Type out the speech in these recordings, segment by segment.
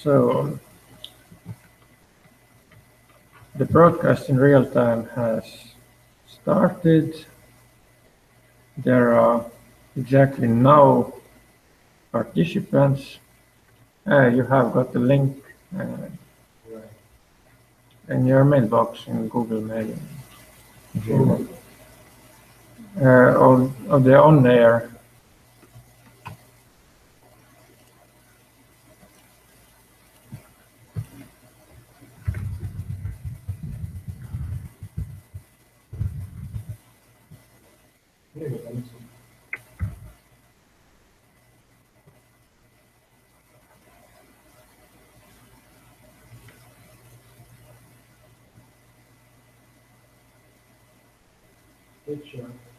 So the broadcast in real time has started. There are exactly no participants. You have got the link in your mailbox in Google Mail. Of the on air.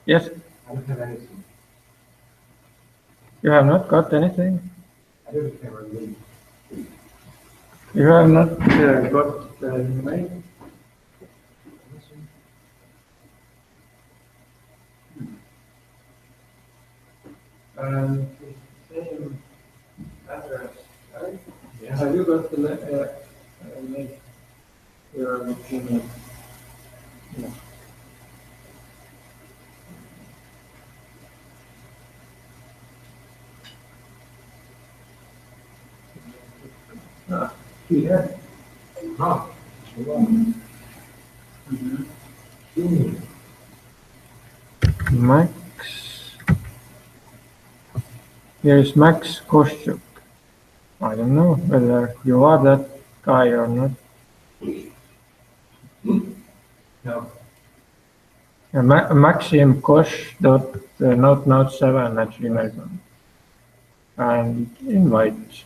Yes. I don't have anything. You have not got anything? I don't have a link. You have not got the email? Same address, right? Yeah. Have you got the link? Your email? No. Here. Ah. Max. Here is Max Koschuk. I don't know whether you are that guy or not. No. Maxim Kosh dot note7@gmail.com and invite.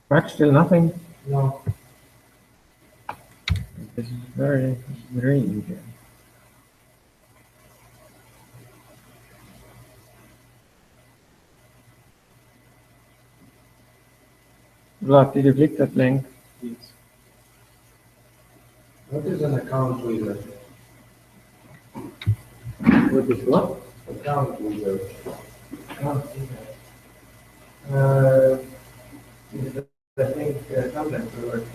Max, still nothing? No. This is very strange. Vlad, did you click that link? Yes. What is an account wizard? What is what? Account wizard. Account wizard. I think content wizard.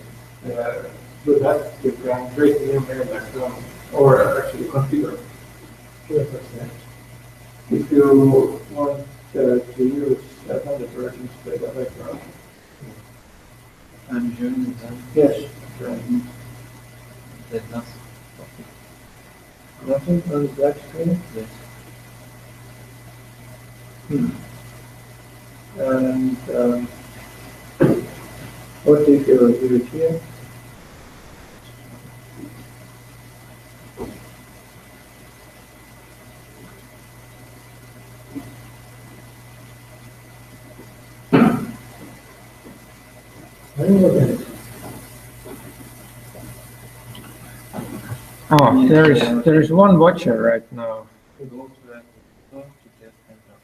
With that, you can create a new mail account or actually configure. Sure, that's it. If you want to use another version instead of background. I'm joining them. Yes. Right. That not Nothing on the black screen? yes. And what if you do it here? 1 Oh, there is one watcher right now. Go to that to get enter.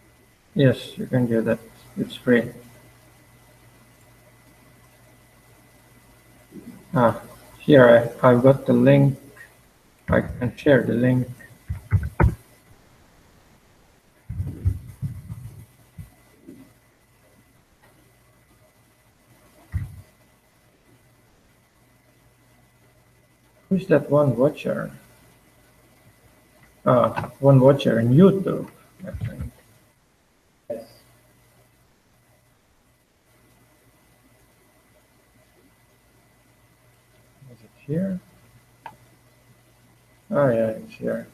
Yes, you can get that. It's free. Ah, here I've got the link. I can share the link. Who's that one watcher? One watcher in YouTube, I think. Yes. Is it here? Oh yeah, it's here.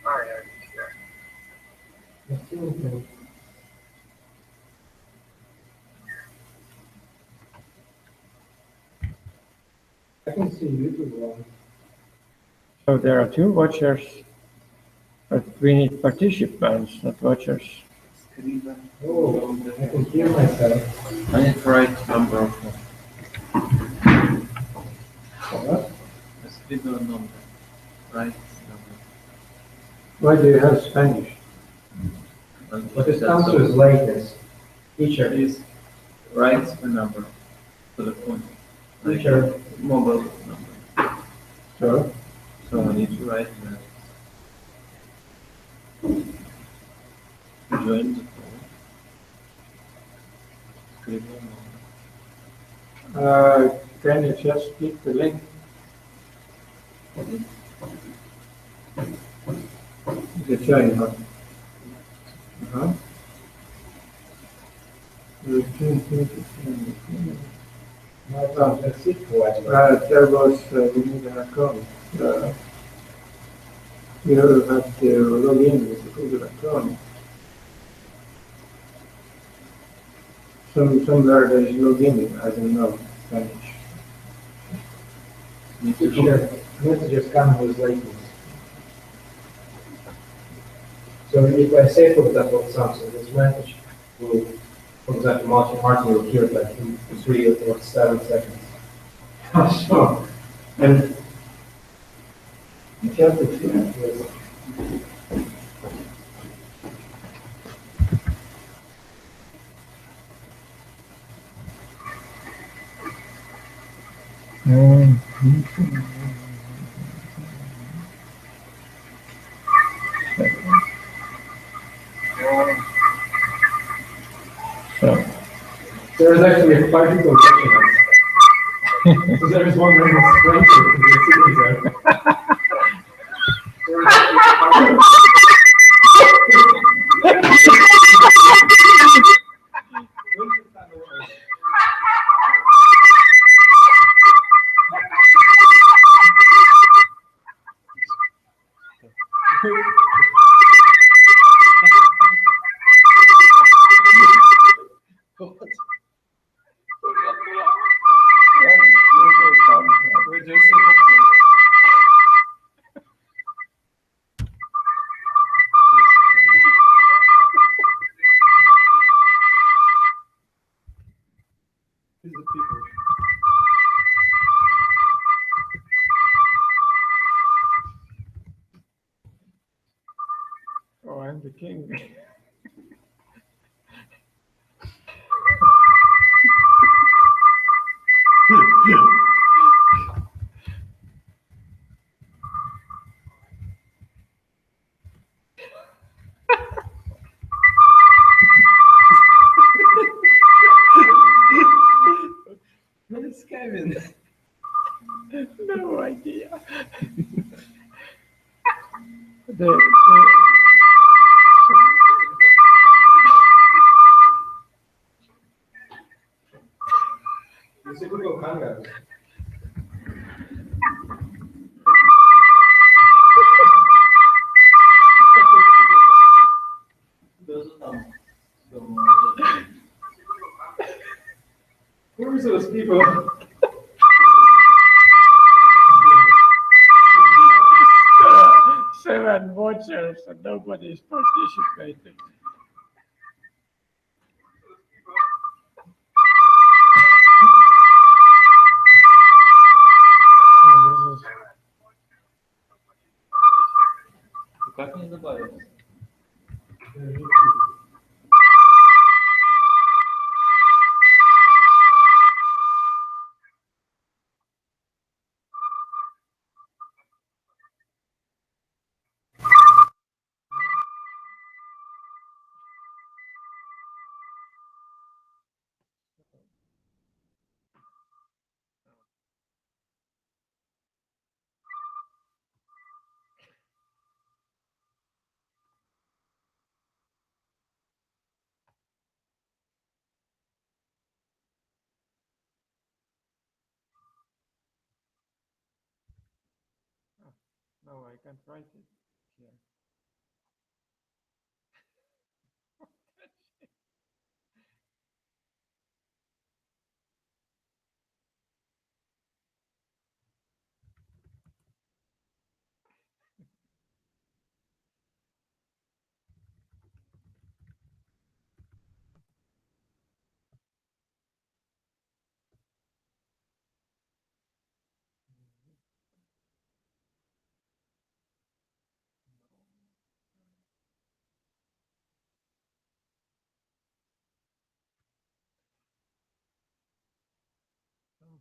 Oh yeah, it's here. I can see YouTube one. So there are two watchers, but we need participants, not watchers. Oh, I can hear myself. I need the right number of What? a scribble number. Right number. Why do you have Spanish? And But this that's answer is all. like this. Teacher. Please write the number to the phone. Like Teacher. mobile number. Sure. So I need to write that. Join the phone. Scribble number. Can you just click the link? The join huh? Uh-huh. That's it for it. There was, we need an account. You have to log in with the Google account. Somewhere there is login, I don't know, Spanish. Need to Teacher, messages come with latency. So if I say, for example, something, this message will, for example, Martin will hear it like in 3 or 7 seconds. So, and you have to clear Yes. So, There is actually 5 people watching us. So there is one random stranger who is sitting there. There is actually 5 We're just so popular. These are people. oh, I'm the king. Where's Kevin? No idea. It's a Google Hangout. Who are those people? Seven watch answers and nobody is participating. Как не добавить? No, I can't write it here.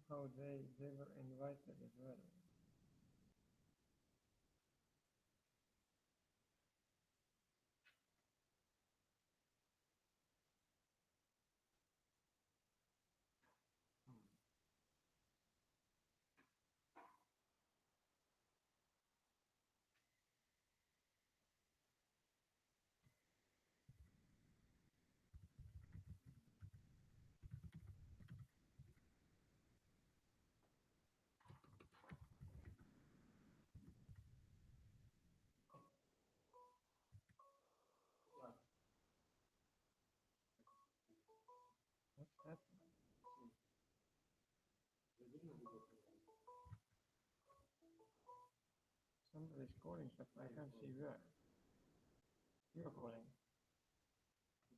Somehow they were invited as well. What's that? Somebody's calling, but I can't see where. You're calling.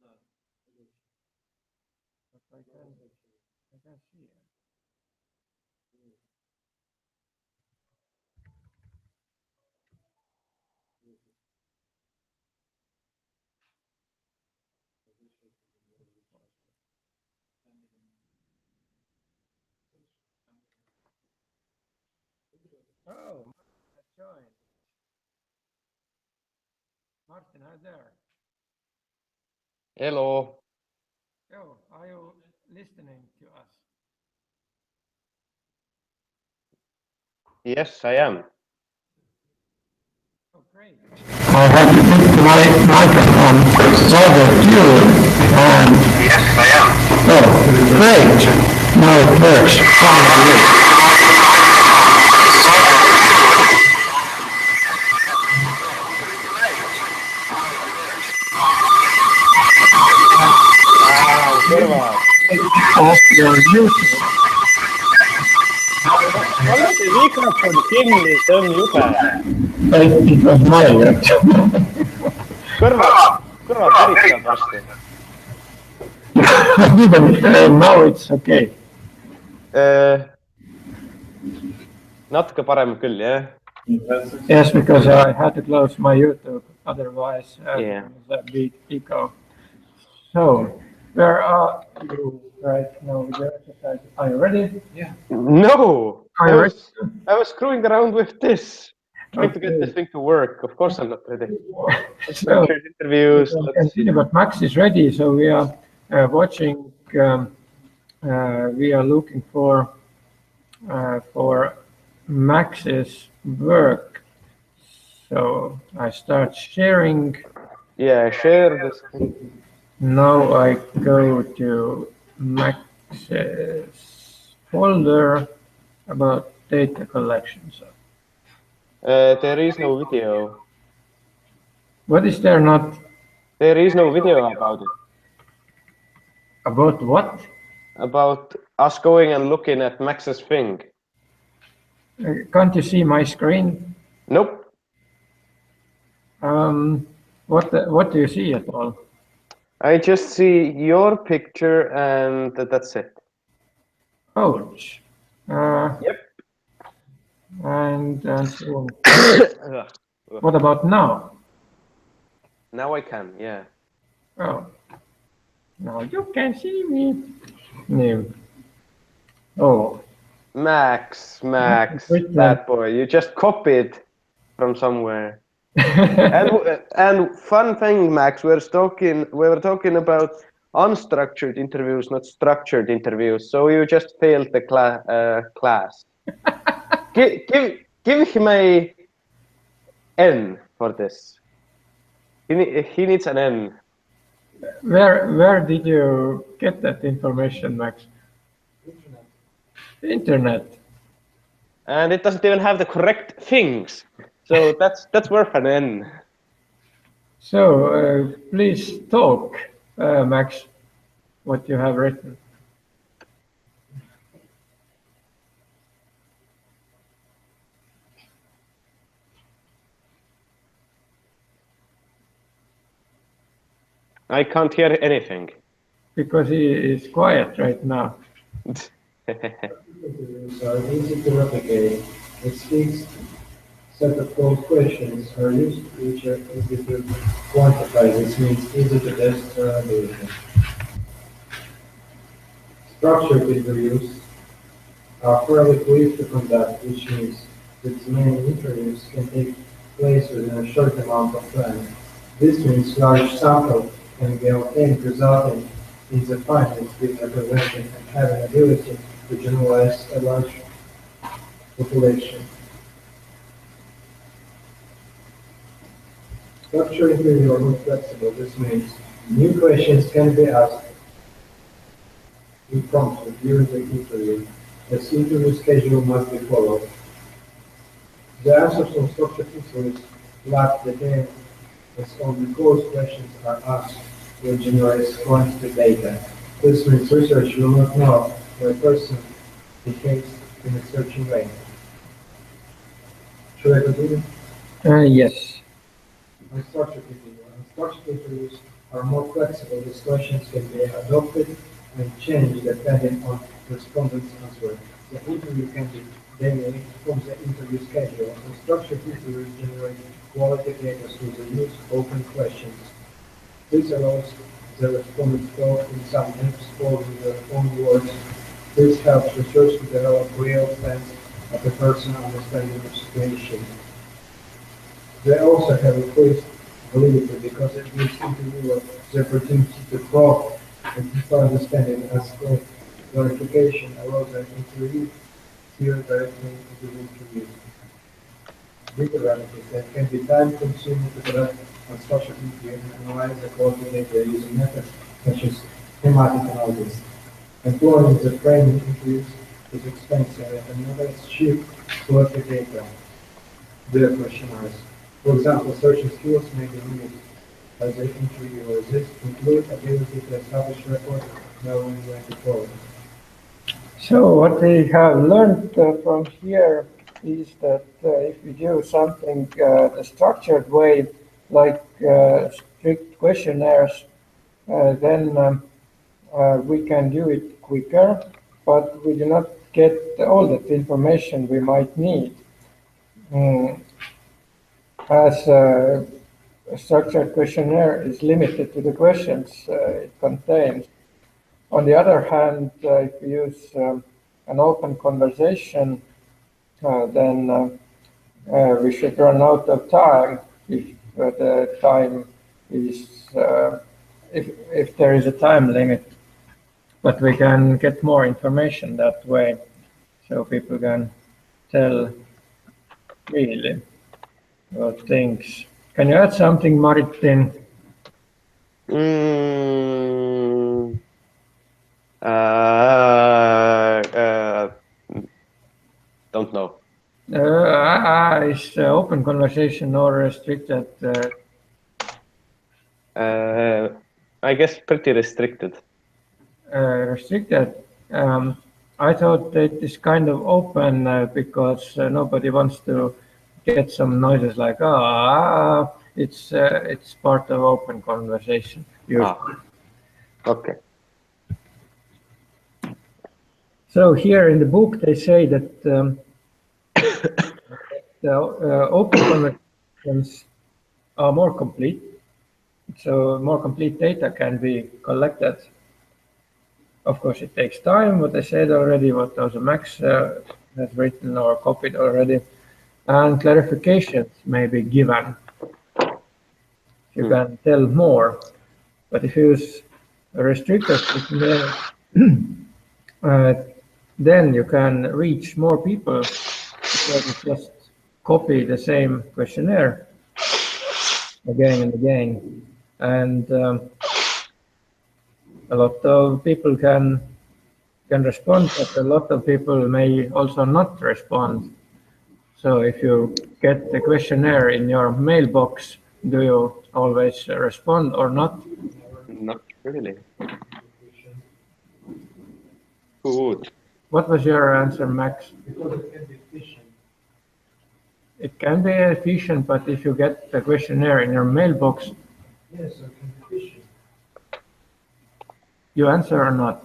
But I can't see it. Oh, Martin has joined. Martin, hi there. Hello. Oh, are you listening to us? Yes, I am. Oh, great. I have to put my microphone over you. Yes, I am. Oh, great. Now it works. Finally. Kõrvad. Off your YouTube. Pane see mikrofon kinni, see on jube. It was mine. Kõrvad päritsevad varsti. Now it's okay. Natuke parem küll, jah? Yes, because I had to close my YouTube, otherwise Yeah. the big echo. So, where are you right now with your exercise? Are you ready? Yeah. No! Are you ready? I was screwing around with this, trying to get Okay. this thing to work. Of course I'm not ready. So, Interviews. we continue, but Max is ready, so we are watching. We are looking for Max's work. So I start sharing. Yeah, share this. Now I go to Max's folder about data collection. So There is no video. what is there not? There is no video about it. About what? About us going and looking at Max's thing. Can't you see my screen? Nope. What do you see at all? I just see your picture and that's it. Ouch. Yep. And so what about now? Now I can, yeah. Oh, now you can see me. No. Oh. Max, Written. bad boy, you just copied from somewhere. And fun thing, Max, we were talking about unstructured interviews, not structured interviews. So you just failed the class. Give him a N for this. He needs an N. Where did you get that information, Max? Internet. And it doesn't even have the correct things. So that's worth an N. So please talk, Max, what you have written. I can't hear anything. Because he is quiet right now. Interviews are easy to replicate. Its fixed set of code questions are used which are easy to quantify. This means easy to test reliability. Structured interviews are fairly quick to conduct, which means that many interviews can take place within a short amount of time. This means large samples can be obtained, resulting in the findings being represented and having ability to generalize a large population. Structured interview are more flexible. This means new questions can be asked impromptu during the interview. As interview schedule must be followed. The answers from structured interviews lack detail as only close questions are asked to generate quantitative data. This means research will not know how a person behaves in a certain way. Should I continue? Yes. Unstructured interviews are more flexible. These questions can be adopted and changed depending on respondent's answer. The interview can be deviated from the interview schedule. Unstructured interviews generate quality data through the use of open questions. This allows the respondent to talk in some exposing their own words. This helps research to develop real sense of the personal understanding of the situation. They also have increased validity because it gives interviewer the opportunity to probe and deeper understanding as clarification allows an interview hear directly into the interview. Data analysis that can be time consuming to conduct unstructured interview and analyze the quality data using methods such as thematic analysis. Employing the framing interviews is expensive and another cheap quality data. Their questionnaires. For example, searching skills may be limited by the interviewer. This includes ability to establish record, knowing when to follow. So what we have learned from here is that if we do something the structured way, like strict questionnaires, then we can do it quicker, but we do not get all that information we might need. As a structured questionnaire is limited to the questions it contains. On the other hand, if we use an open conversation, then we should run out of time if the time is, if there is a time limit. But we can get more information that way, so people can tell really about things. Can you add something, Martin? Don't know. Is open conversation or restricted? I guess pretty restricted. Restricted. I thought it is kind of open because nobody wants to get some noises like It's part of open conversation. Usually. Okay. So here in the book they say that the open conversations are more complete. So more complete data can be collected. Of course, it takes time, what I said already, what also Max has written or copied already, and clarifications may be given. You can tell more, but if you use a restricted questionnaire, then you can reach more people because you just copy the same questionnaire again and again. And a lot of people can respond, but a lot of people may also not respond. So if you get the questionnaire in your mailbox, do you always respond or not? Not really. Who would? What was your answer, Max? Because it can be efficient. It can be efficient, but if you get the questionnaire in your mailbox, Yes, so it can be efficient. you answer or not?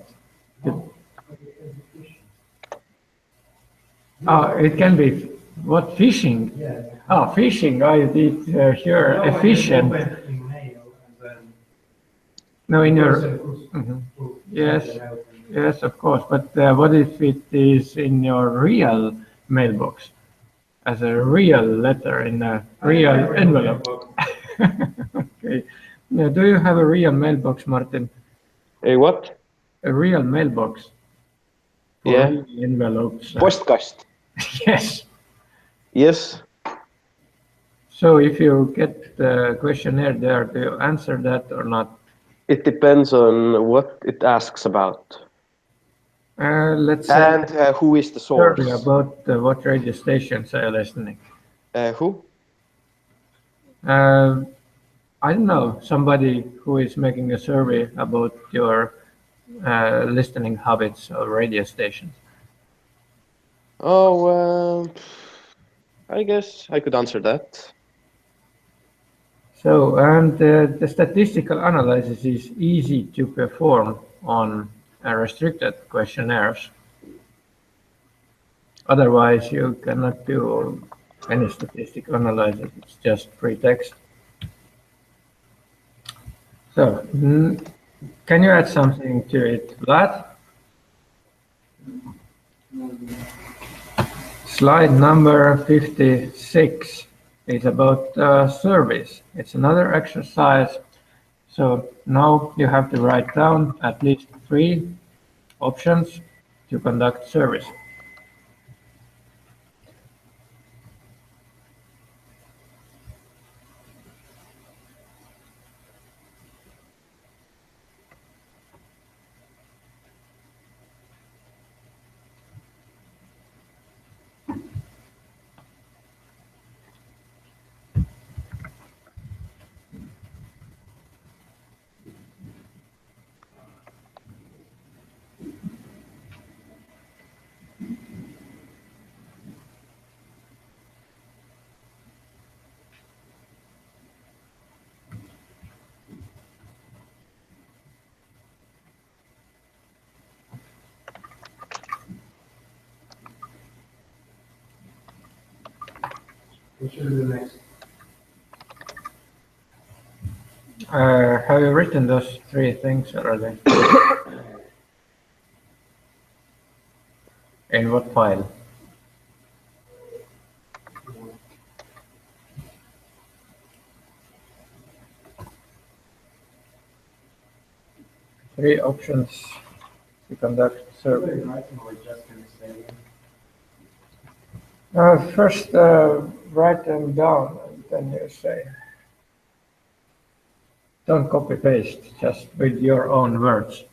No, but it can be efficient. It can be what fishing? Yeah. Fishing. I did hear efficient. In mail and then No, in your. Mhm. Yes, yes, of course. But what if it is in your real mailbox, as a real letter in a real envelope? Okay. Now, do you have a real mailbox, Martin? A what? A real mailbox for Yeah. real envelopes? Postkast. Yes. Yes. So if you get the questionnaire there, do you answer that or not? It depends on what it asks about. Let's say And who is the source? survey about what radio stations are you listening. Who? I don't know, somebody who is making a survey about your listening habits of radio stations. Oh, I guess I could answer that. So, and the statistical analysis is easy to perform on restricted questionnaires. Otherwise, you cannot do any statistical analysis. It's just free text. So, can you add something to it, Vlad? Slide number 56 is about surveys. It's another exercise. So now you have to write down at least 3 options to conduct surveys. What should we do next? Have you written those 3 things already? In what file? Three options to conduct survey. First, write them down, and then you say. Don't copy paste, just with your own words.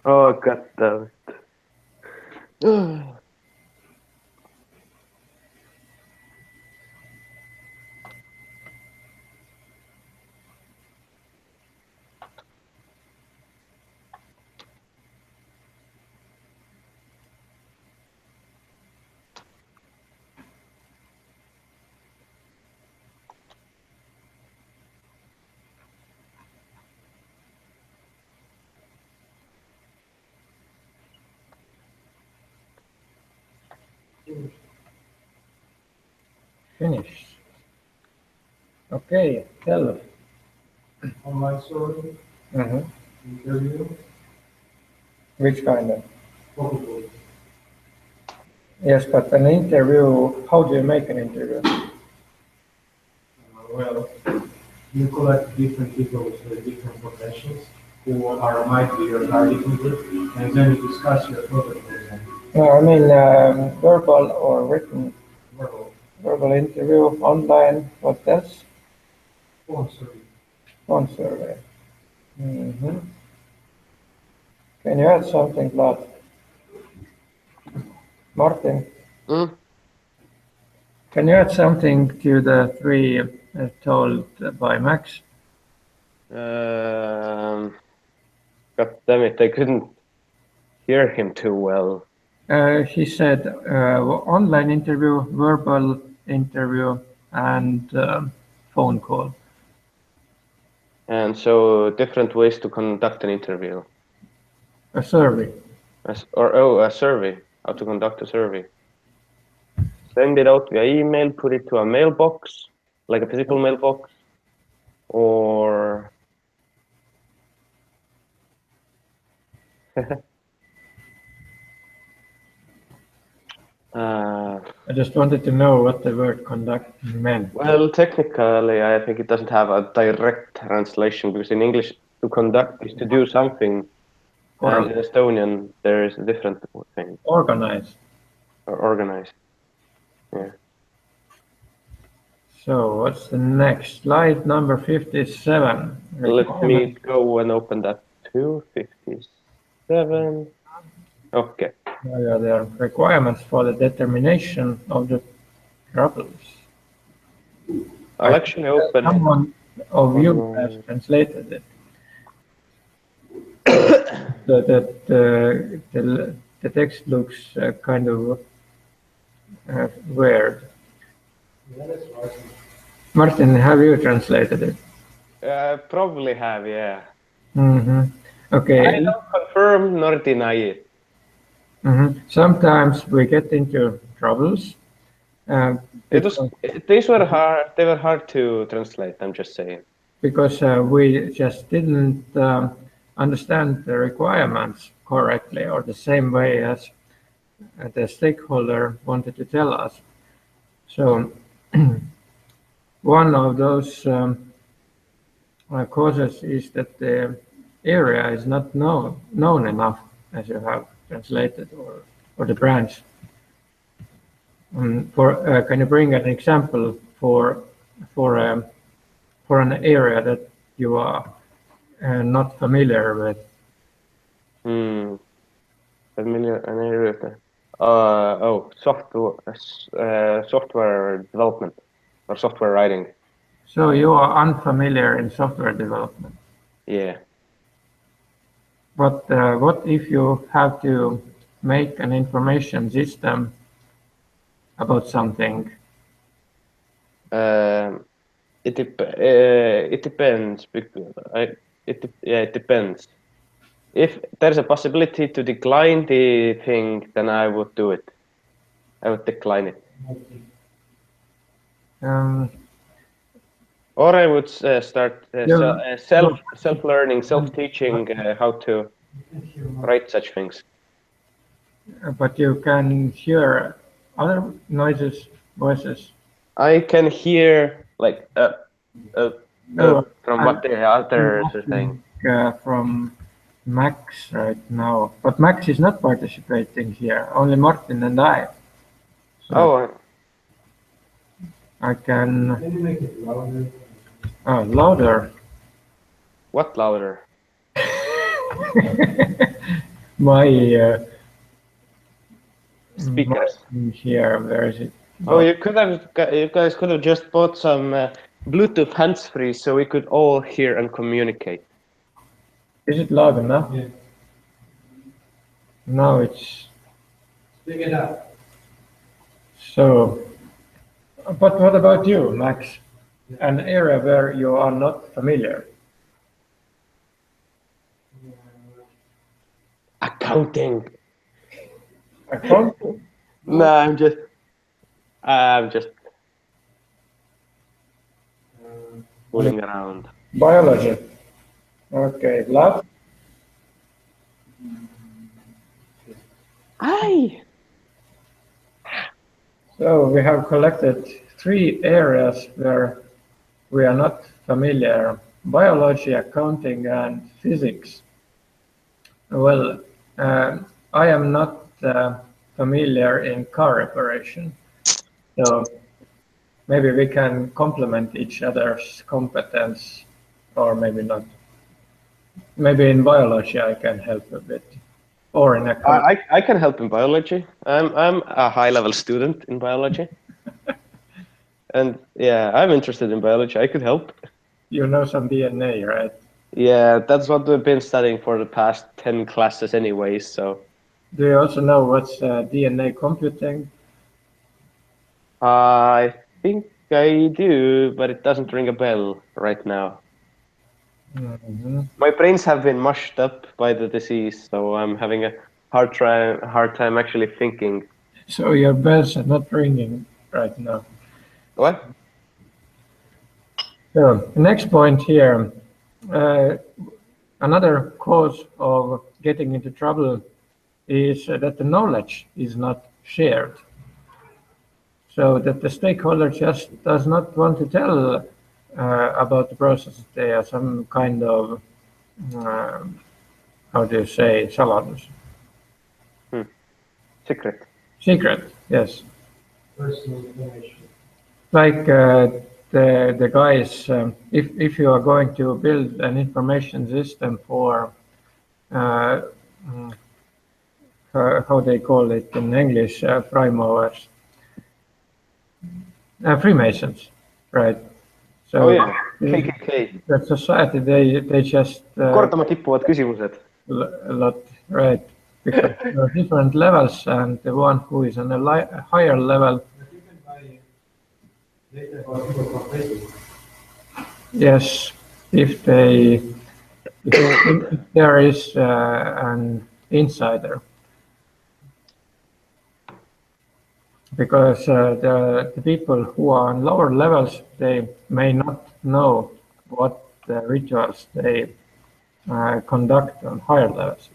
Oh, god damn it. Finish. Okay, tell. Online survey, Mhm. interview, Which kind of? phone Yes, but an interview, how do you make an interview? Well, you collect different people with different professions who are might be your target group, and then you discuss your product with them. No, I mean verbal or written. Verbal, Verbal interview, online, what else? phone survey. Phone survey. Can you add something, Vlad? Martin, Mm? can you add something to the three told by Max? God damn it, I couldn't hear him too well. He said online interview, verbal interview, and phone call. And so different ways to conduct an interview. A survey. A survey. How to conduct a survey. Send it out via email, put it to a mailbox, like a physical mailbox, or I just wanted to know what the word conduct meant. well, technically, I think it doesn't have a direct translation because in English, to conduct is to do something, and in Estonian, there is a different thing. Organize. Or organize. Yeah. So what's the next? Slide number 57. Let me go and open that too. 57. Okay. Yeah, there are requirements for the determination of the troubles. I'll actually open it. Someone of you has translated it. The text looks kind of weird. Yeah, that's right. Martin, have you translated it? Probably have, yeah. Okay. I don't confirm nor deny it. Sometimes we get into troubles. These were hard. They were hard to translate. I'm just saying. Because we just didn't understand the requirements correctly or the same way as the stakeholder wanted to tell us. So one of those causes is that the area is not known enough, as you have translated, or the branch. Can you bring an example for an area that you are not familiar with? Familiar an area. Software development or software writing. So you are unfamiliar in software development. Yeah. But what if you have to make an information system about something? It depends. It depends. If there's a possibility to decline the thing, then I would do it. I would decline it. Or I would start self-learning, self-teaching how to write such things. But you can hear other noises, voices. I can hear like from what the others are saying. From Max right now, but Max is not participating here. Only Martin and I. So I can. Can you make it louder? Louder. What louder? my Speakers. here, where is it? Oh, you guys could have just bought some Bluetooth hands-free so we could all hear and communicate. Is it loud enough? Yeah. No, it's Speak it up. so. But what about you, Max? An area where you are not familiar? Accounting. Accounting? No, I'm just fooling around. Biology. Okay, lab. Aye. So we have collected 3 areas where we are not familiar: biology, accounting, and physics. Well, I am not familiar in car reparation, so maybe we can complement each other's competence, or maybe not. Maybe in biology I can help a bit, or in accounting. I can help in biology. I'm a high-level student in biology. And yeah, I'm interested in biology. I could help. You know some DNA, right? Yeah, that's what we've been studying for the past 10 classes anyways, so. Do you also know what's DNA computing? I think I do, but it doesn't ring a bell right now. Mhm. My brains have been mushed up by the disease, so I'm having a hard time actually thinking. So your bells are not ringing right now. What? So next point here, another cause of getting into trouble is that the knowledge is not shared. So that the stakeholder just does not want to tell about the process. They are some kind of, how do you say, saladus. Secret. Secret, yes. Personal information. Like the guys, if you are going to build an information system for how they call it in English, prime movers, Freemasons, right? So Oh yeah, KKK. that society, they just Kordama kippuvad küsimused. a lot, right? Because there are different levels, and the one who is on a higher level, But you can buy data for people from Facebook. yes, if there is an insider, because the people who are on lower levels, they may not know what rituals they conduct on higher levels.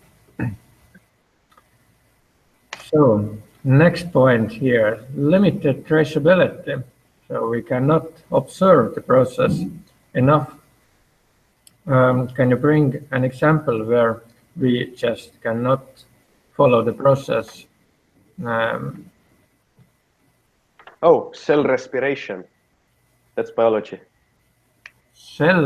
So next point here, limited traceability. So we cannot observe the process enough. Can you bring an example where we just cannot follow the process? Oh, cell respiration. That's biology. Cell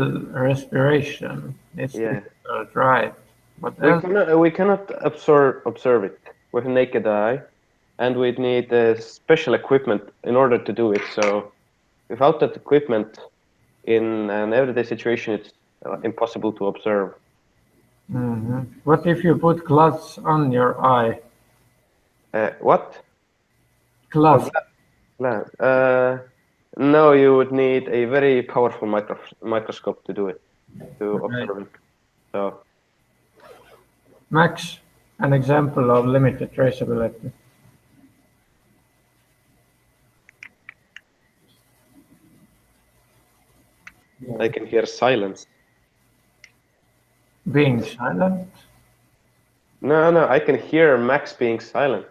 respiration. It's Yeah. difficult, right? What else? We cannot observe it with naked eye, and we need special equipment in order to do it. So without that equipment, in an everyday situation, it's impossible to observe. What if you put gloves on your eye? What? Gloves. No, you would need a very powerful microscope to do it, to Right. observe it. So Max, an example of limited traceability. I can hear silence. Being silent. No, I can hear Max being silent.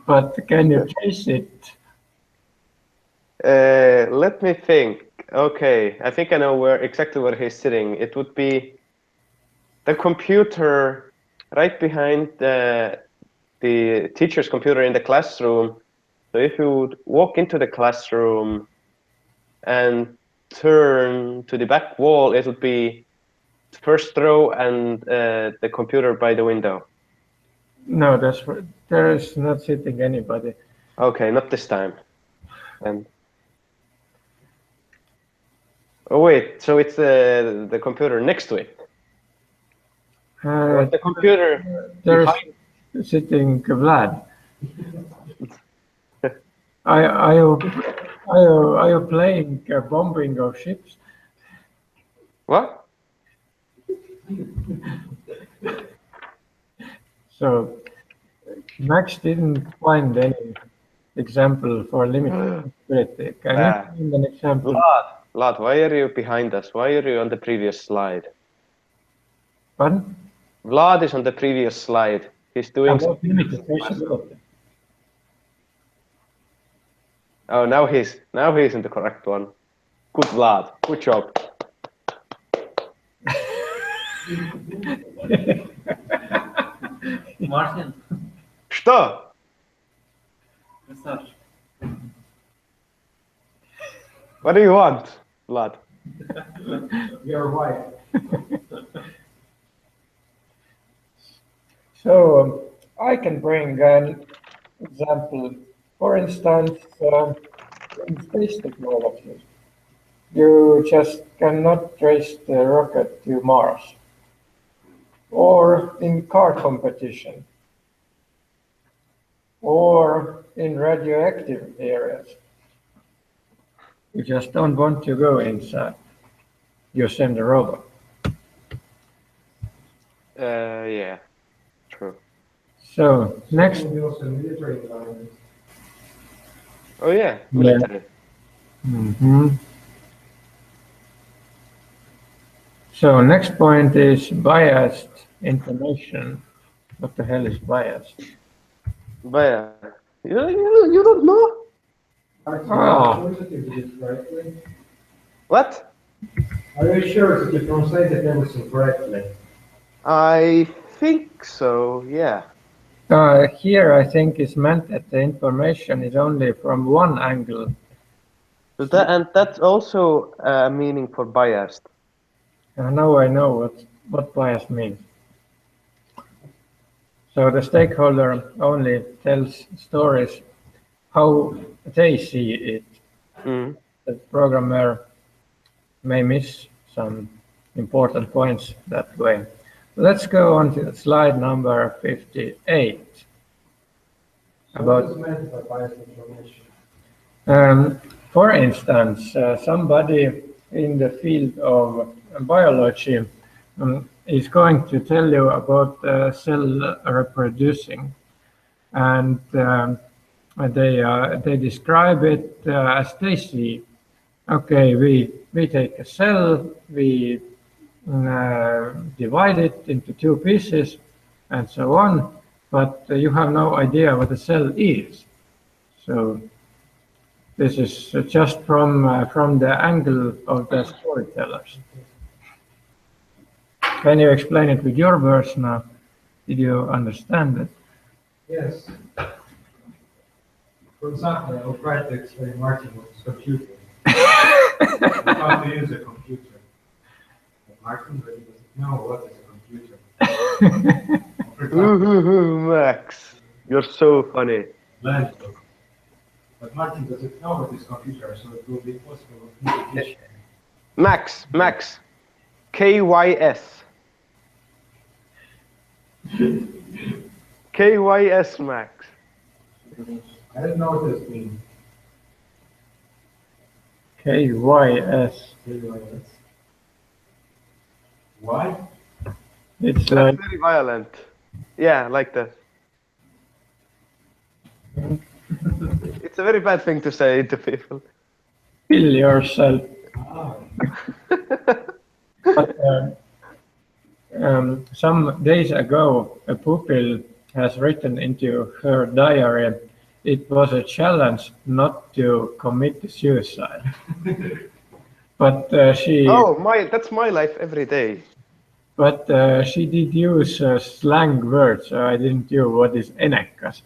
But can you trace it? Let me think. Okay, I think I know exactly where he's sitting. It would be the computer right behind the teacher's computer in the classroom. So if you would walk into the classroom and turn to the back wall, it would be first row and the computer by the window. No, there is not sitting anybody. Okay, not this time. And oh wait, so it's the computer next to it. Or the computer There's behind. sitting Vlad. Are you playing bombing of ships? What? So Max didn't find any example for limited possibility. Can you find an example? Vlad, why are you behind us? Why are you on the previous slide? Pardon? Vlad is on the previous slide. He's doing About limited possibility. Oh, now he's in the correct one. Good, Vlad. Good job. Martin, Что? красавчик. What do you want, Vlad? You're right. So I can bring an example. For instance, in space technology, you just cannot trace the rocket to Mars. Or in car competition. Or in radioactive areas. You just don't want to go inside. You send a robot. Yeah, true. So next. Maybe also military environment. Oh yeah, military. So next point is biased information. What the hell is biased? But you don't know? Are you sure that you did it correctly? What? Are you sure that you translated everything correctly? I think so, yeah. Here I think is meant that the information is only from one angle. And that's also a meaning for biased. Now I know what bias means. So the stakeholder only tells stories how they see it. Mm. The programmer may miss some important points that way. Let's go on to slide number 58. What is meant by biased information? For instance, somebody in the field of biology is going to tell you about cell reproducing, and they describe it as they see. Okay, we take a cell, we divide it into two pieces, and so on. But you have no idea what a cell is. So this is just from the angle of the storytellers. Can you explain it with your words now? Did you understand it? Yes. For example, I will try to explain Martin what is computing. How to use a computer. But Martin really doesn't know what is a computer. Max, you're so funny. Landfill. But Martin doesn't know what is computer, so it will be possible of communication. Max, KYS. KYS, Max. I don't know what this means. KYS. KYS. Why? It's That's very violent. Yeah, like that. It's a very bad thing to say to people. kill yourself. Ah. But some days ago, a pupil has written into her diary, it was a challenge not to commit suicide. But she. Oh, that's my life every day. But she did use slang words. So I didn't know what is enekas.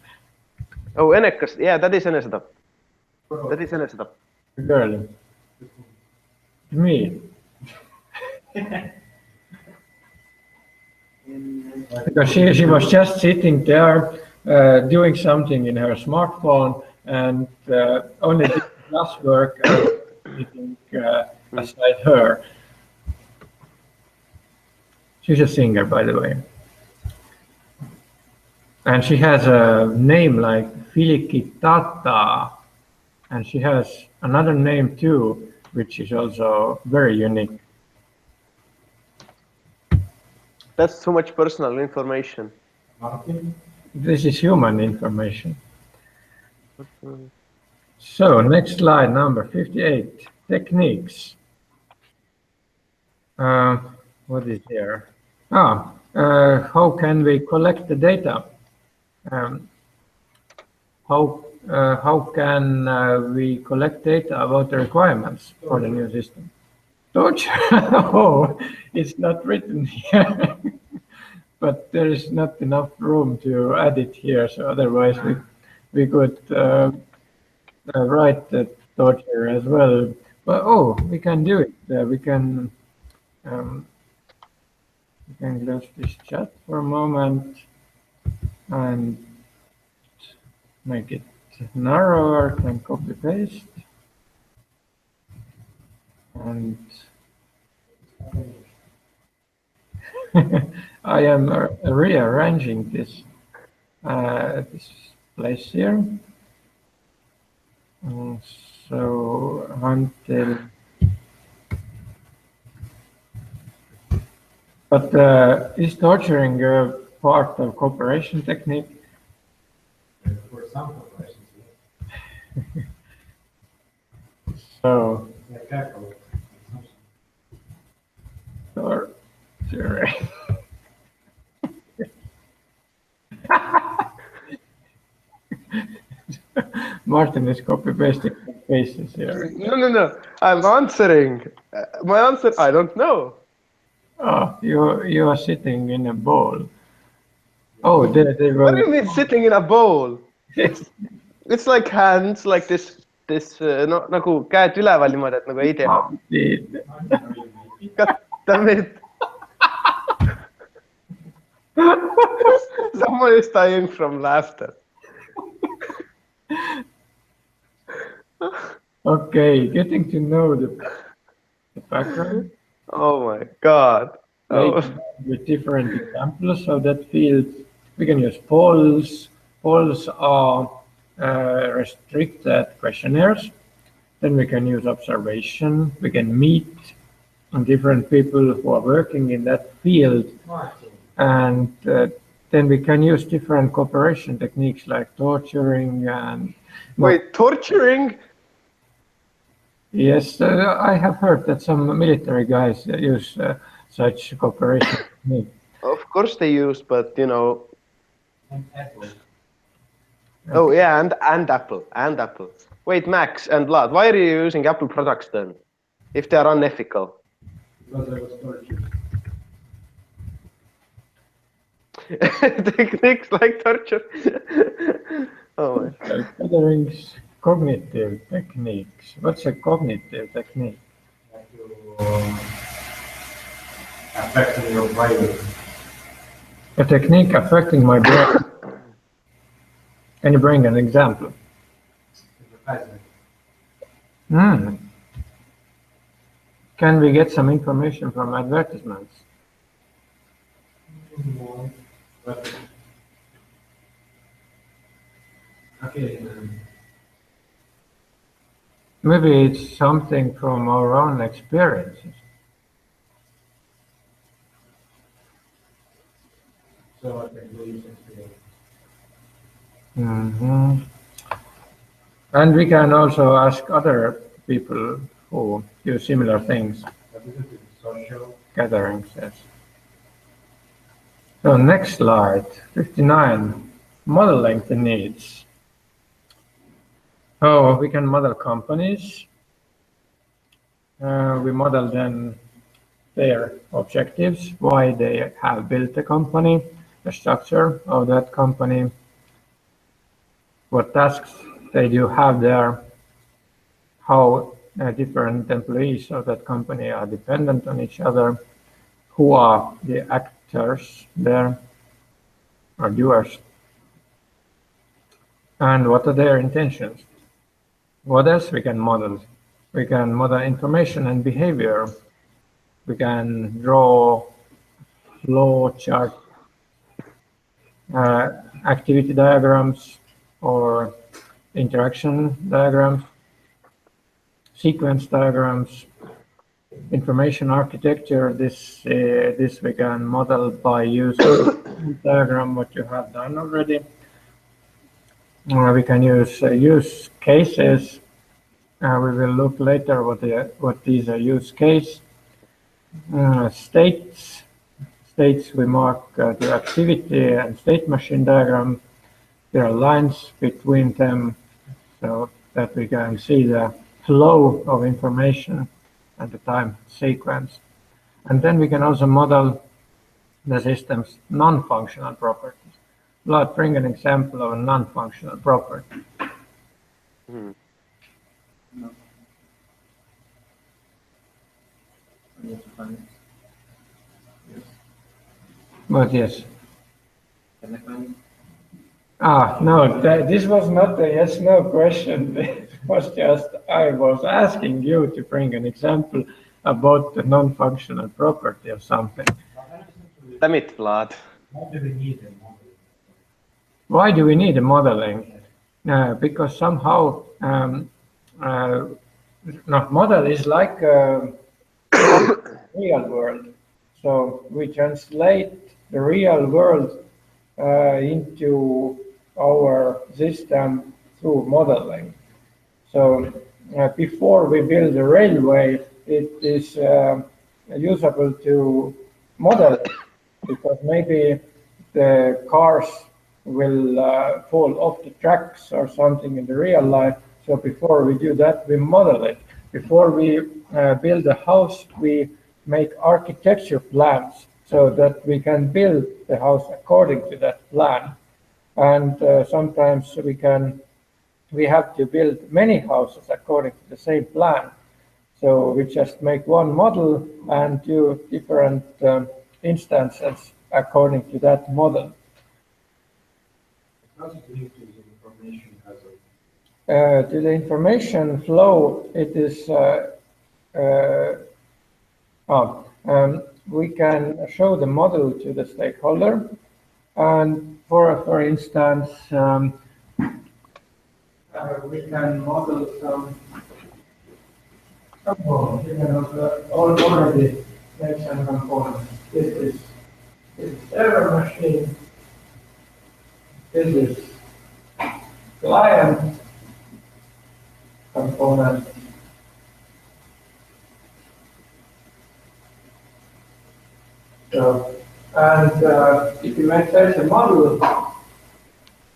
Oh, enekas. Yeah, that is enesetap. That is enesetap. Girl. Me. Because she was just sitting there doing something in her smartphone and only did classwork and sitting beside her. She's a singer, by the way. And she has a name like Filikitata. And she has another name too, which is also very unique. That's too much personal information. This is human information. So next slide, number 58, techniques. What is here? How can we collect the data? How can we collect data about the requirements for the new system? Torture. Oh, it's not written here. But there is not enough room to add it here, so otherwise we could write the torture as well. But we can do it. We can close this chat for a moment and make it narrower. Can copy paste and I am rearranging this this place here. So until, but is torturing a part of cooperation technique? For some corporations, yes. So Like careful. torturing. Martin is copy pasting faces here. No. I'm answering. My answer, I don't know. Oh, you are sitting in a bowl. Oh, they What do you were. mean sitting in a bowl? It's like hands, like this, no, nagu käed üleval niimoodi, et nagu ei tea. God damn it. Someone is dying from laughter. Okay, getting to know the background. Oh my God. Oh. With different examples of that field, we can use polls. Polls are restricted questionnaires. Then we can use observation. We can meet different people who are working in that field. And then we can use different cooperation techniques like torturing and... Wait, torturing? Yes, I have heard that some military guys use such cooperation technique. Of course they use, but you know... And Apple. Oh yeah, and Apple, and Apple. Wait, Max and Vlad, why are you using Apple products then? If they are unethical? Because I was tortured. Techniques like torture. Oh my. Gatherings, cognitive techniques. What's a cognitive technique? Like to affecting your brain. A technique affecting my brain. Can you bring an example? Can we get some information from advertisements? No, but okay. Maybe it's something from our own experiences. So I can do it today. And we can also ask other people who do similar things. But this is social. Gatherings, yes. So next slide, 59, modeling the needs. Oh, we can model companies. We model then their objectives, why they have built the company, the structure of that company, what tasks they do have there, how different employees of that company are dependent on each other, who are the actors there, or doers. And what are their intentions? What else we can model? We can model information and behavior. We can draw flow chart, activity diagrams, or interaction diagrams, sequence diagrams, information architecture. This we can model by using diagram what you have done already. We can use cases. We will look later what these are use case. States we mark the activity and state machine diagram. There are lines between them so that we can see the flow of information and the time sequence. And then we can also model the system's non-functional properties. Let's bring an example of a non-functional property. Hmm. No. I need to find it. Yes. But yes. Can I find it? No, this was not a yes/no question. It was just I was asking you to bring an example about the non-functional property of something. Damn it, Vlad. Why do we need a modeling? Why do we need a modeling? Because somehow, model is like real world. So we translate the real world into our system through modeling. So before we build a railway, it is usable to model because maybe the cars will fall off the tracks or something in the real life. So before we do that, we model it. Before we build a house, we make architecture plans so that we can build the house according to that plan. And sometimes we have to build many houses according to the same plan. So we just make one model and do different instances according to that model. How does it link to the information as To the information flow, it is we can show the model to the stakeholder, and for instance, we can model some components. We can already make some components. This is server machine. This is client component. So, and if you make such a model,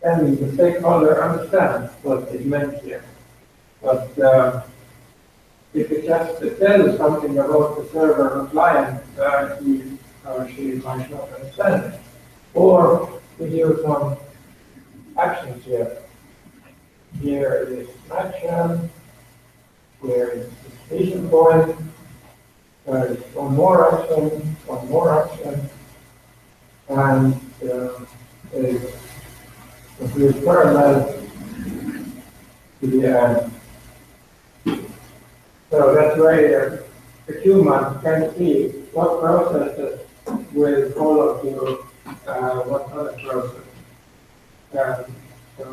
then the stakeholder understands what is meant here. But if you just tell something about the server or client, he or she might not understand it. Or we do some actions here. Here is action. Here is the station point. There is one more action, and there is complete parallel to the end. So that way the human can see what processes will follow to what other process. So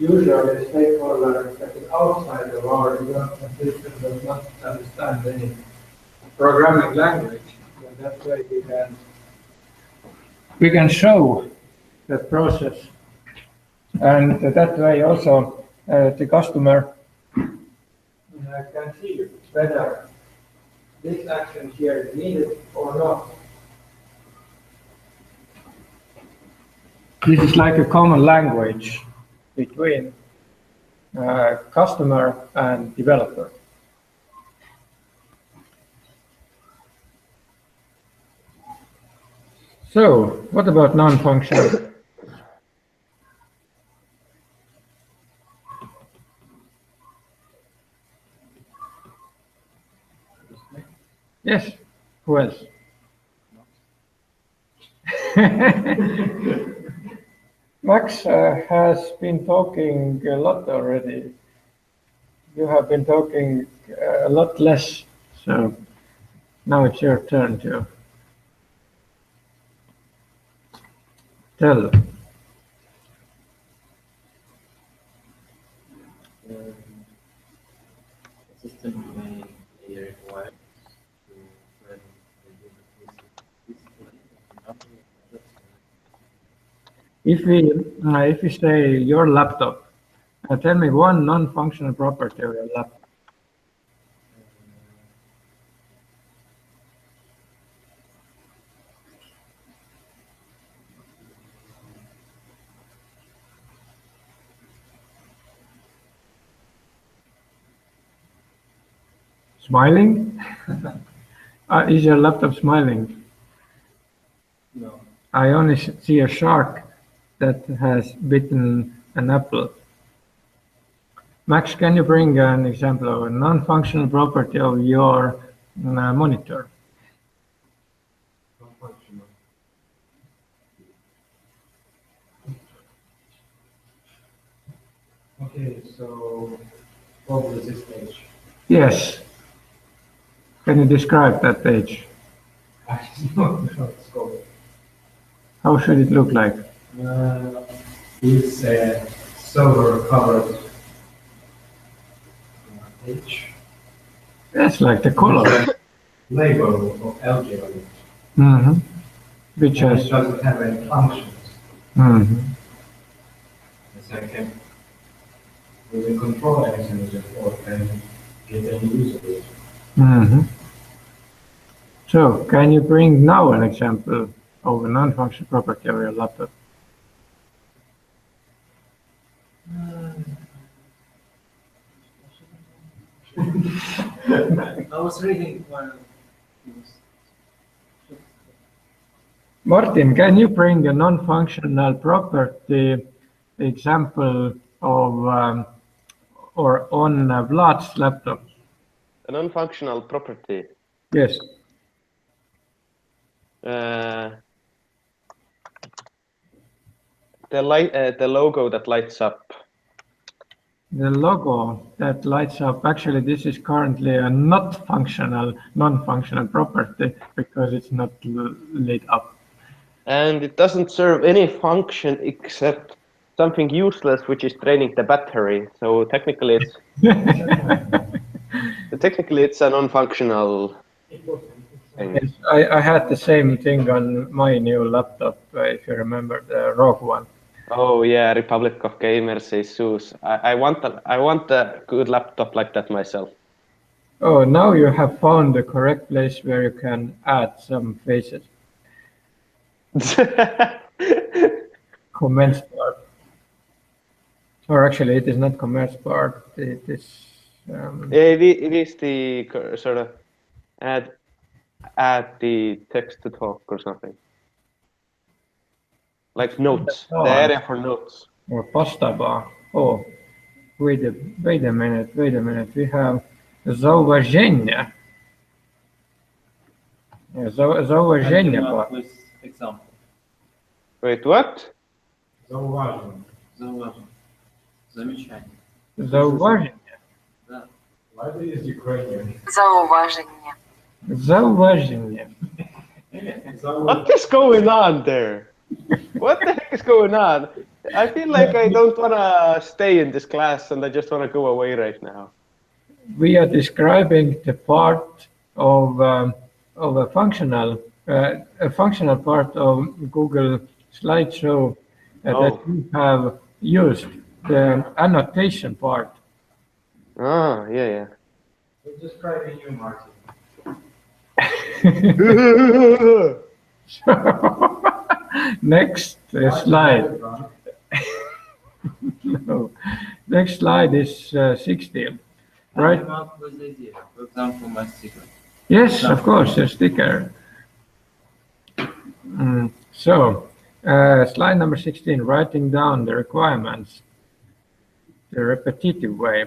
usually the stakeholder that is outside of our development system does not understand any programming language. And that way we can show the process, and that way also the customer can see whether this action here is needed or not. This is like a common language between customer and developer. So, what about non-functional? Yes, who else? Max has been talking a lot already. You have been talking a lot less, so now it's your turn to tell. The system may be required to run the user physically. If we say your laptop, tell me one non-functional property of your laptop. Smiling? Is your laptop smiling? No. I only see a shark that has bitten an apple. Max, can you bring an example of a non-functional property of your monitor? Non-functional. Okay, so probably this page. Yes. Can you describe that page? I don't know how it's called. How should it look like? It's a silver covered page. That's like the color. Label of algae on it. Mm-hmm. Which And has. it doesn't have any functions. Mm-hmm. As I can really control anything or can get any use of it. Mm-hmm. So, can you bring now an example of a non-functional property of your laptop? I was reading while he was. Martin, can you bring a non-functional property example of or on Vlad's laptop? A non-functional property. Yes. The logo that lights up. The logo that lights up, actually this is currently a not functional, non-functional property because it's not lit up. And it doesn't serve any function except something useless, which is draining the battery. So technically it's a non-functional thing. Yes, I had the same thing on my new laptop, if you remember, the Rogue One. Oh yeah, Republic of Gamers is Zeus. I want a good laptop like that myself. Oh, now you have found the correct place where you can add some faces. Comments part. Or actually, it is not comments part. It is. Yeah, it is the sort of add the text to talk or something. Like notes, the area for notes. Or pasta bar. Oh, wait a minute. We have Zauvaženia. Zauvaženia bar. With example. Wait, what? Zauvaženie. Зauvažение. Замечание. Zauvaženia. Да. Library is Ukrainian. Зауваження. Zauvaženia. What is going on there? What the heck is going on? I feel like I don't want to stay in this class and I just want to go away right now. We are describing the part of a functional part of Google slideshow that you have used, the annotation part. Ah, yeah. We're describing you, Martin. Next slide. No. Next slide is 16. Right? Come up with idea. For example, my sticker. Yes, of course, a sticker. So, slide number 16, writing down the requirements the repetitive way.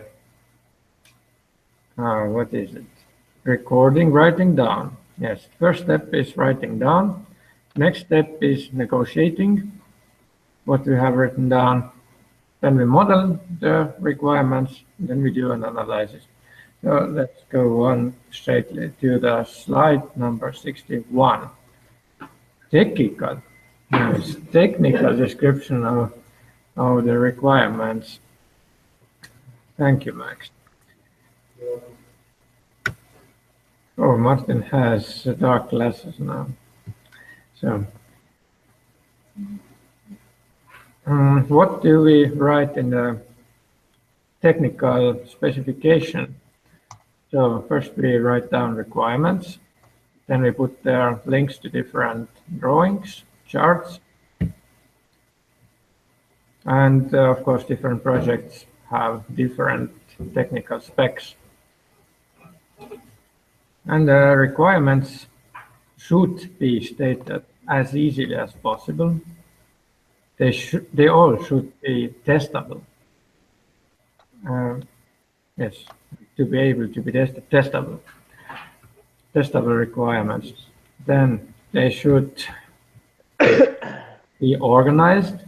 What is it? Recording, writing down. Yes, first step is writing down. Next step is negotiating. what we have written down. Then we model the requirements, then we do an analysis. So let's go on straightly to the slide number 61. Technical. Nice. Technical description of the requirements. Thank you, Max. Oh, Martin has dark glasses now. So, what do we write in the technical specification? So first we write down requirements, then we put there links to different drawings, charts, and of course different projects have different technical specs. And the requirements should be stated as easily as possible. They all should be testable. Yes, to be able to be testable requirements. Then they should be organized.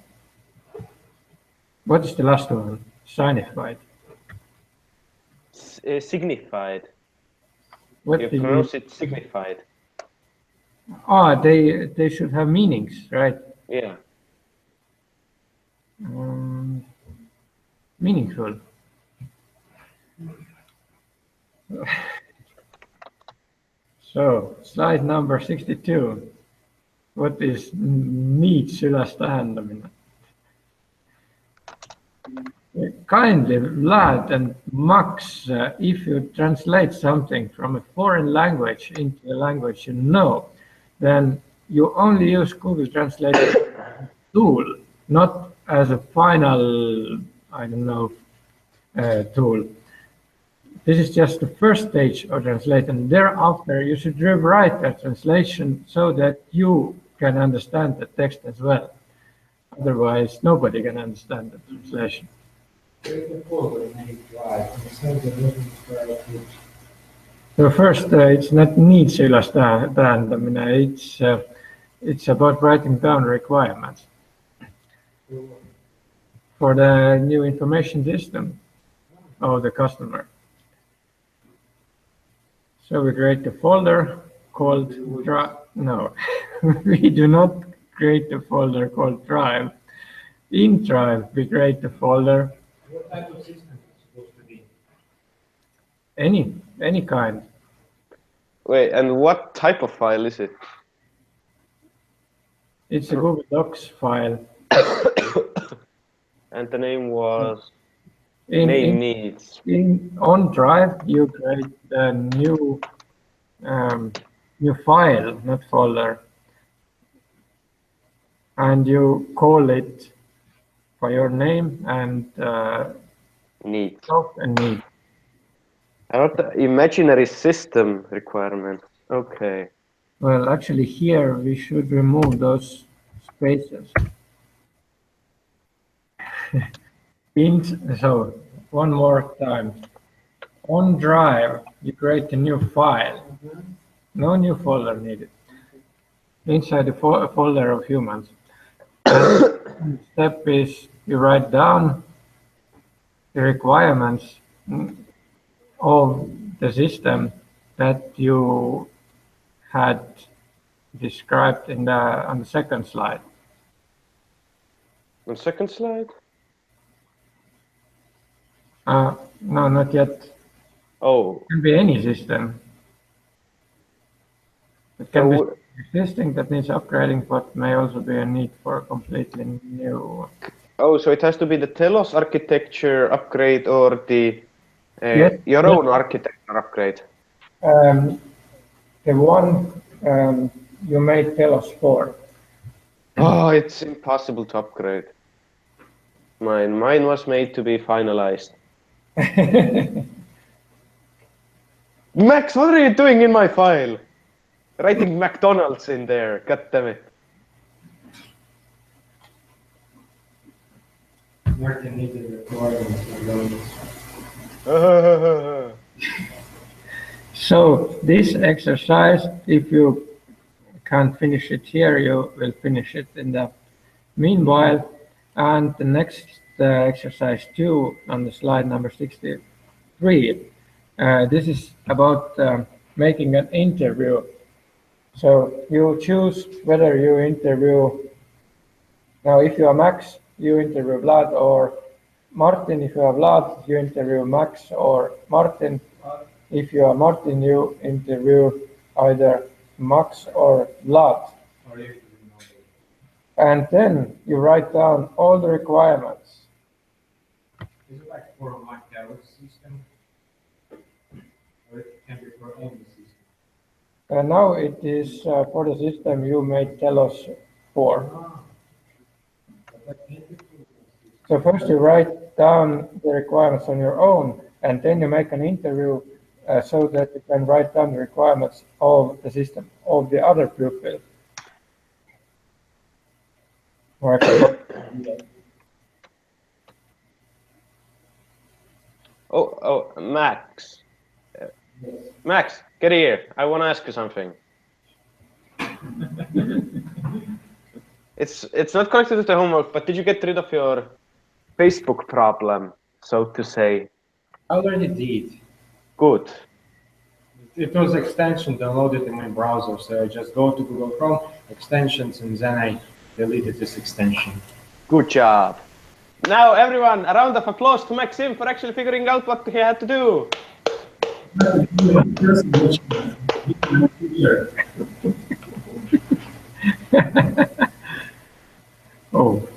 What is the last one? Signified. Signified. What You do pronounce it signified. Ah, they should have meanings, right? Yeah. Meaningful. So, slide number 62. What is niitsylä tähendaminen? Kindly, Vlad and Max, if you translate something from a foreign language into a language you know, then you only use Google Translate tool, not as a final, I don't know, tool. This is just the first stage of translation. Thereafter, you should rewrite that translation so that you can understand the text as well. Otherwise, nobody can understand the translation. So first, it's not niitsylä tähendaminen. It's about writing down requirements for the new information system of the customer. So we create a folder called Drive. No, we do not create a folder called Drive. In Drive, we create a folder. What type of system is it supposed to be? Any kind. Wait, and what type of file is it? It's a Google Docs file. And the name was In needs. on Drive, you create a new file, not folder, and you call it by your name and Needs. and need. Not the imaginary system requirement. Okay. Well, actually, here we should remove those spaces. So one more time. On Drive, you create a new file. No new folder needed. Inside the folder of humans. And step is you write down the requirements of the system that you had described on the second slide. On second slide? No, not yet. Oh. It can be any system. It can be existing that needs upgrading, but may also be a need for a completely new. Oh, so it has to be the Telos architecture upgrade or the Yes. your own architecture upgrade? The one you made Telos for. Oh, it's impossible to upgrade. Mine was made to be finalized. Max, what are you doing in my file? Writing McDonald's in there, god damn it. Martin needed requirements. So this exercise, if you can't finish it here, you will finish it in the meanwhile. And the next exercise 2 on the slide number 63, this is about making an interview. So you choose whether you interview, now if you are Max, you interview Vlad, or Martin, if you are Vlad, you interview Max or Martin. If you are Martin, you interview either Max or Vlad. And then you write down all the requirements. Is it like for my carrot system? Or it can be for any system? And now it is for the system you may tell us for. So first you write down the requirements on your own, and then you make an interview so that you can write down the requirements of the system, of the other pupil. Oh, Max. Max, get here. I want to ask you something. It's not connected to the homework, but did you get rid of your Facebook problem, so to say? I already did. Good. It was extension downloaded in my browser, so I just go to Google Chrome, extensions, and then I deleted this extension. Good job. Now, everyone, a round of applause to Maxim for actually figuring out what he had to do. Oh.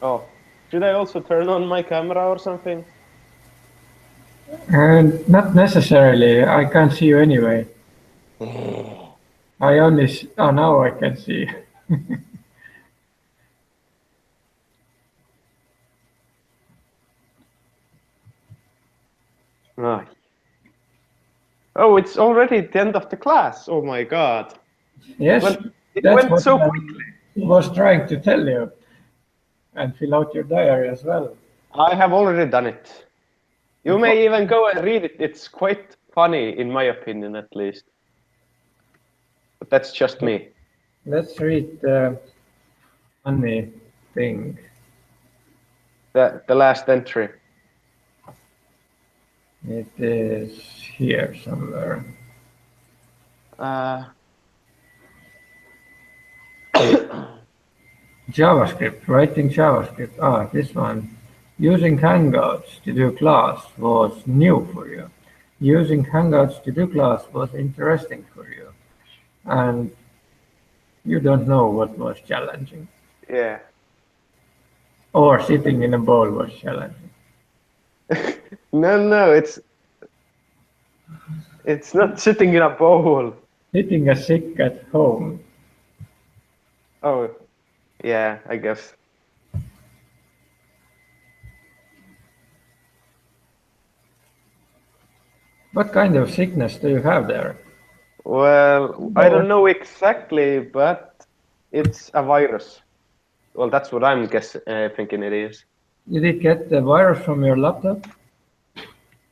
Oh, should I also turn on my camera or something? Not necessarily. I can't see you anyway. I only oh, now I can see. Oh, it's already the end of the class. Oh my God. Yes, it that's went what so I quickly. was trying to tell you, and fill out your diary as well. I have already done it. You may even go and read it. It's quite funny, in my opinion, at least. But that's just me. Let's read the funny thing. The last entry. It is here somewhere. JavaScript, writing JavaScript. Ah, this one. Using Hangouts to do class was new for you. Using Hangouts to do class was interesting for you. And you don't know what was challenging. Yeah. Or sitting in a bowl was challenging. No, it's not sitting in a bowl. Sitting a sick at home. Oh, yeah, I guess. What kind of sickness do you have there? Well, I don't know exactly, but it's a virus. Well, that's what I'm thinking it is. You did get the virus from your laptop?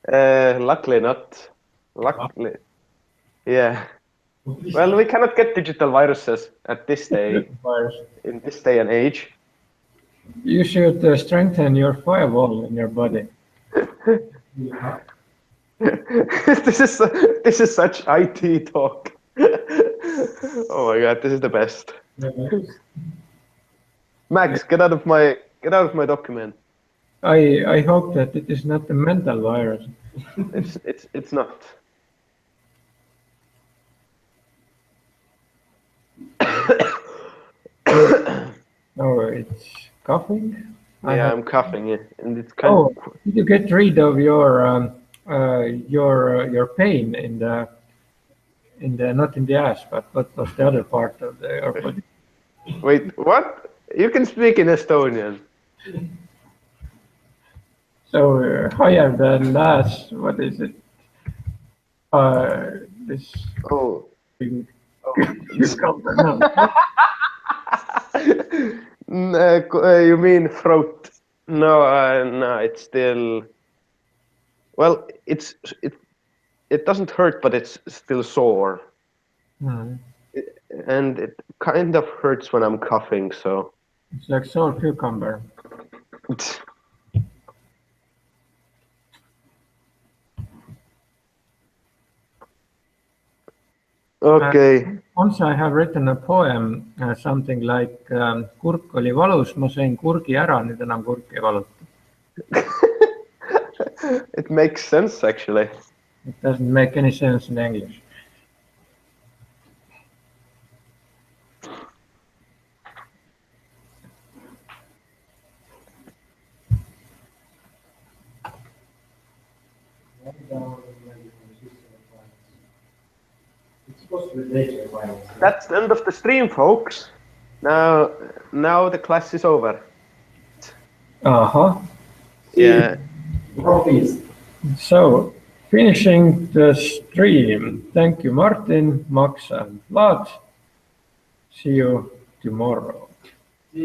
Luckily not. Luckily, yeah. Well, we cannot get digital viruses at this day, in this day and age. You should strengthen your firewall in your body. This is such IT talk. Oh my God, this is the best. Max, get out of my document. I hope that it is not a mental virus. It's not. Oh, it's coughing. Yeah, I'm coughing, and it's kind of. Did you get rid of your pain in the not in the ass, but what was the other part of your body? Wait, what? You can speak in Estonian. So higher than ass. What is it? This. Oh. Thing. You mean throat? No, no, it's still. Well, it doesn't hurt, but it's still sore, Hmm. and it kind of hurts when I'm coughing. So It's like sour cucumber. okay. Once I have written a poem, something like kurk oli valus, ma sõin kurgi ära, nüüd enam kurk ei valuta. It makes sense actually. It doesn't make any sense in English. It's supposed to be data requirements. That's the end of the stream, folks. Now the class is over. Uh-huh. Yeah. Please. So, finishing the stream. Thank you, Martin, Max, and Vlad. See you tomorrow.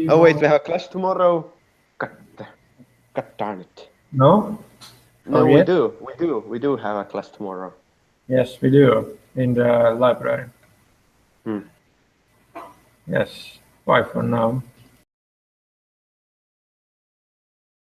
Oh wait, we have a class tomorrow. God darn it. No? No, Oh, yeah? We do have a class tomorrow. Yes, we do. In the library. Hmm. Yes. Bye for now.